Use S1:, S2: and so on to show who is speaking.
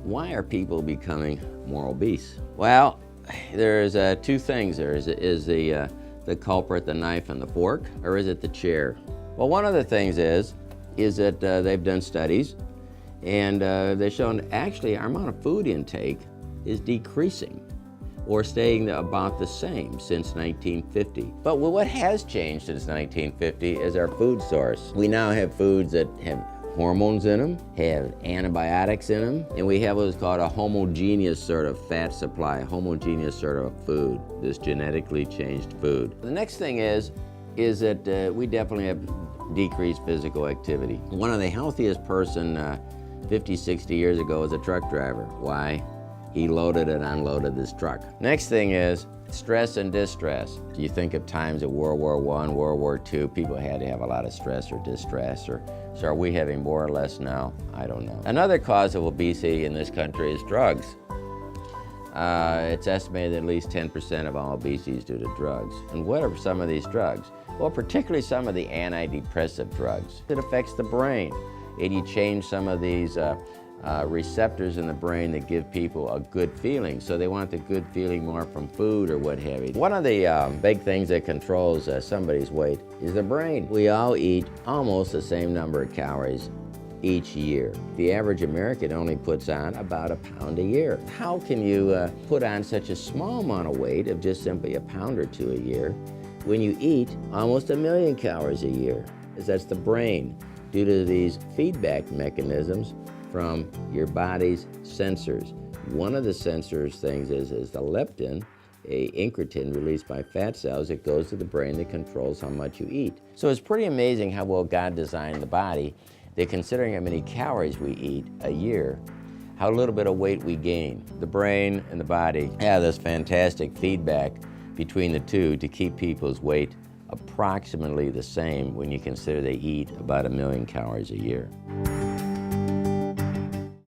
S1: Why are people becoming more obese? Well, there's two things there. Is the culprit the knife and the fork, or is it the chair? Well, one of the things is that they've done studies, and they've shown actually our amount of food intake is decreasing or staying about the same since 1950. But what has changed since 1950 is our food source. We now have foods that have hormones in them, have antibiotics in them, and we have what's called a homogeneous sort of fat supply, homogeneous sort of foods, this genetically changed food. The next thing is that we definitely have decreased physical activity. One of the healthiest person 50, 60 years ago was a truck driver. Why? He loaded and unloaded this truck. Next thing is stress and distress. Do you think of times at World War I, World War II, people had to have a lot of stress or distress, or so are we having more or less now? I don't know. Another cause of obesity in this country is drugs. It's estimated that at least 10% of all obesity is due to drugs. And what are some of these drugs? Well, particularly some of the antidepressive drugs. It affects the brain, and you change some of these receptors in the brain that give people a good feeling. So they want the good feeling more from food or what have you. One of the big things that controls somebody's weight is the brain. We all eat almost the same number of calories each year. The average American only puts on about a pound a year. How can you put on such a small amount of weight of just simply a pound or two a year when you eat almost 1 million calories a year? Because that's the brain, due to these feedback mechanisms from your body's sensors. One of the sensors things is the leptin, a incretin released by fat cells that goes to the brain that controls how much you eat. So it's pretty amazing how well God designed the body, that considering how many calories we eat a year, how little bit of weight we gain. The brain and the body have this fantastic feedback between the two to keep people's weight approximately the same when you consider they eat about 1 million calories a year.